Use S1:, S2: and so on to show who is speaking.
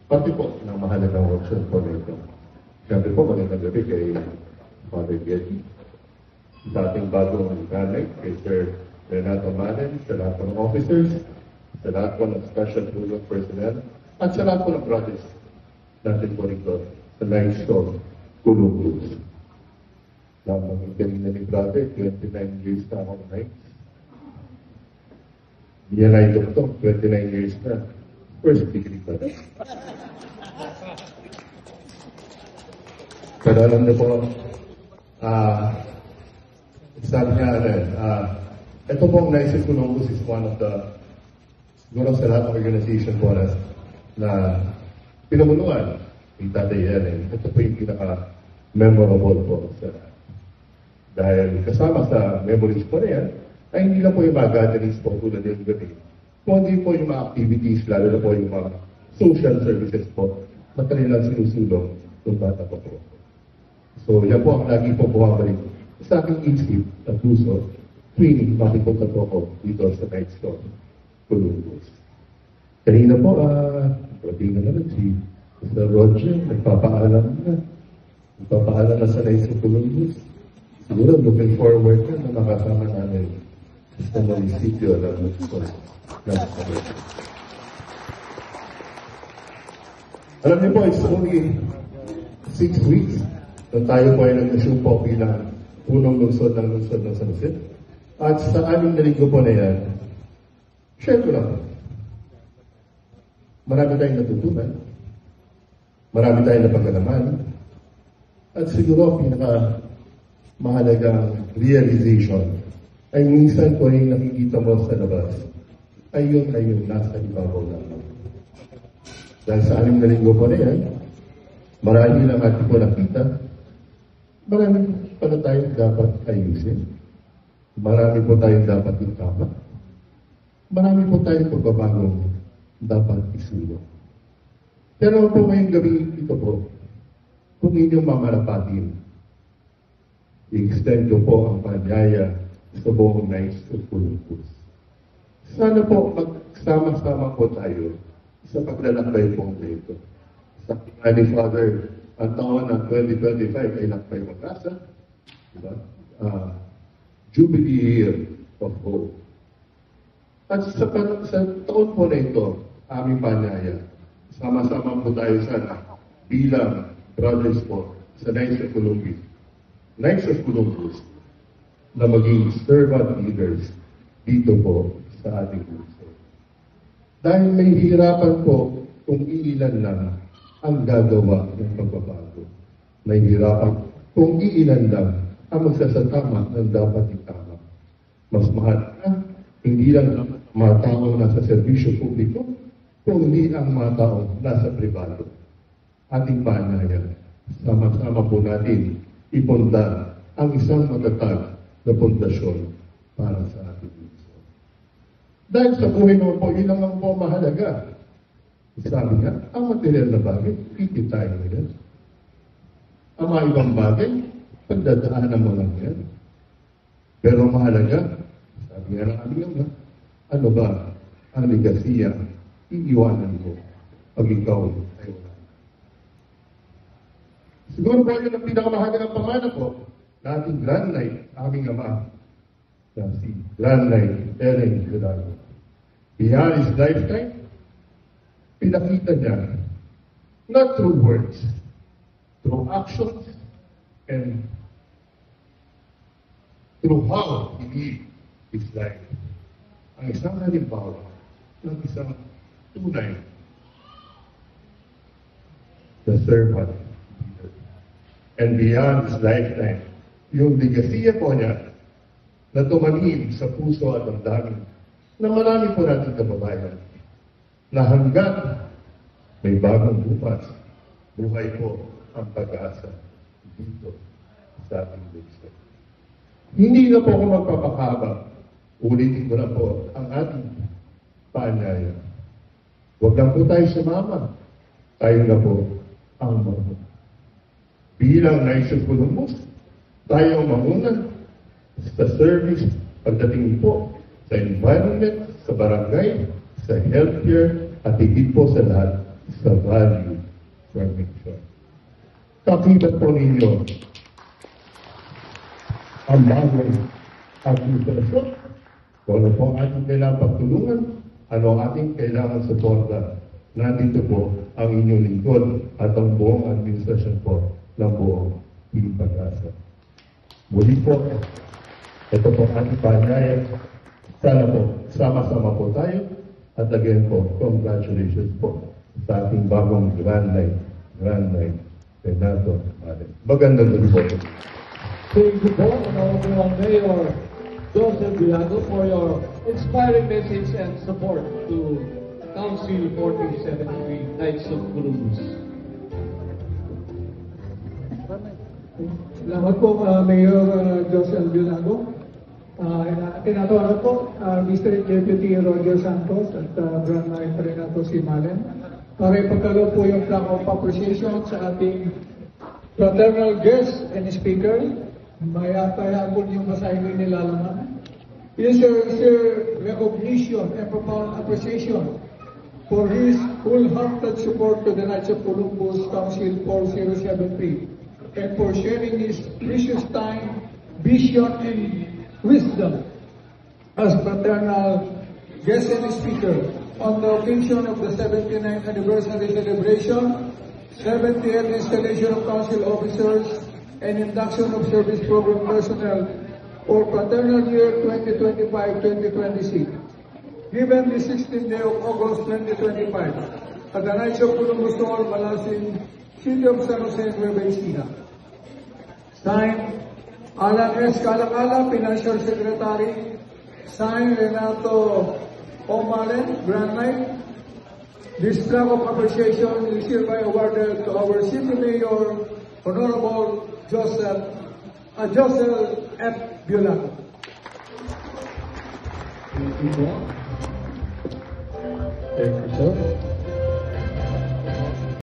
S1: pati po ng mahalagang workshop po na ito. Siyempre po, magandang gabi kay Father Getty, sa ating bagong mechanic, kay Sir Renato Manen, sa lahat ng officers, sa lahat po ng special tulong personnel, at sa lahat po ng brothers natin po rito sa Night Storm, Kulubus. Namangin na ni brother, 29 years na ako night. Hindi niya na-doktor, 29 years na. First degree pa rin. Pero alam niyo po, sabi niya, ito pong naisip Columbus is one of the, siguro sa lahat ng organization po na pinamuluan ni Tatay Ellen. Ito po yung pinaka-memorable po sa dahil kasama sa memories po na yan, ay hindi lang po yung mga gatherings po tulad yung gabi, kundi po yung mga activities, lalo na po yung mga social services po na kanilang sinusulong ng bata po po. So yan po ang lagi po bumabalik sa aking isip at puso tuwing makipunta po ako dito sa Night Storm, Columbus. Kanina po, pwede na naman si Mr. Roger, nagpapaalam na sa Night Storm, Columbus. Siguro, looking forward na makasama namin sa munisipyo ng alam niyo po, it's only 6 weeks na tayo po ay nag-assume po bilang punong lungsod ng San Jose. At sa 6 na linggo po na yan, share ko lang. Marami tayong natutunan. Marami tayong napagalaman. At siguro, mahalagang realization ay minsan po yung nakikita mo sa labas ay yung nasa ibabaw lang. Dahil sa 6 na linggo po na yan, marami lang ating po nakita, marami pa na tayong dapat ayusin. Marami po tayong dapat itama. Marami po tayong pagbabagong dapat isulong. Pero po ngayong gabi ito po, kung inyong mamarapatin, i-extend ko po ang panyaya sa buong Night Storm Columbus. Sana po magsama-sama po tayo sa paglalakbay po ito. Sa ni Father, ang taon ng 2025 ay lakbay mag-asa. Diba? Jubilee Year of Hope. At sa taon po na ito, aming panyaya, sama-sama po tayo sana bilang brothers po sa Night Storm Columbus. Knights of Columbus na maging servant leaders dito po sa ating puso. Dahil may hirapan po kung iilan lang ang gagawa ng pagbabago. May hirapan kung iilan lang ang magsasatama ng dapat itama. Mas mahalaga, hindi lang ang mga taong nasa serbisyo publiko, kundi ang mga taong nasa pribado. Ating panayan, sama-sama po natin ipundar ang isang matatag na pundasyon para sa ating puso. Dahil sa buhay mo po, yun lang po mahalaga. Sabi nga, ang material na bagay, piti tayo na yan. Ang mga ibang bagay, pagdadaanan mo lang yan. Pero mahalaga, sabi nga ng aming nga, ano ba ang legasiya iiwanan mo pag ikaw ay wala? Siguro po yun ang pinakamahalagang pamana po na ating Grand Knight, aming ama, na si Grand Knight Ellen Hidalgo. Beyond his lifetime, pinakita niya, not through words, through actions, and through how he lived his life. Ang isang halimbawa ng isang tunay na servant. And beyond his lifetime, yung legasiya po niya na tumanim sa puso at ang daming na marami po natin kababayan na hanggat may bagong bukas, buhay po ang pag-asa dito sa ating lungsod. Hindi na po ako magpapakaba. Ulitin ko na po ang ating paanyaya. Huwag lang po tayo sumama. Tayo na po ang mga bilang Knights of Columbus, tayo mamuna sa service pagdating po sa environment, sa barangay, sa healthcare, at higit po sa lahat sa value formation. Kakita po ninyo ang bagong administrasyon. Kung ano po ang ating kailangan pagtulungan, ano ang ating kailangan suporta. Nandito po ang inyong lingkod at ang buong administrasyon po ng buong Team Pag-asa. Muli po, ito po ang panayam. Sana po, sama-sama po tayo. At again po, congratulations po sa ating bagong Grand Night, Senator Malen. Magandang gabi po.
S2: Thank you po, Honorable Mayor Joseph Bilago, for your inspiring message and support to Council 1473 Knights of Columbus.
S3: Salamat po, Mayor Joseph Bilago. Tinatawagan po, District Deputy Roger Santos at Grand Knight pa rin nato si Malen. Para ipagkaloob po yung plaque of appreciation sa ating fraternal guest and speaker. May atayagod yung basahin nila laman. It is a recognition and profound appreciation for his wholehearted support to the Knights of Columbus Council 4073 and for sharing his precious time, vision, and wisdom as fraternal guest and speaker on the occasion of the 79th anniversary celebration, 70th installation of council officers, and induction of service program personnel for fraternal year 2025-2026. Given the 16th day of August 2025 at the Knights of Columbus Hall, Malasin, City of San Jose, Nueva Ecija. Signed, Alan S. Calacala, Financial Secretary. Signed, Renato O'Malley, Grand Knight. This plaque of appreciation is hereby awarded to our City Mayor, Honorable Joseph F. Bilago.
S2: Thank you po.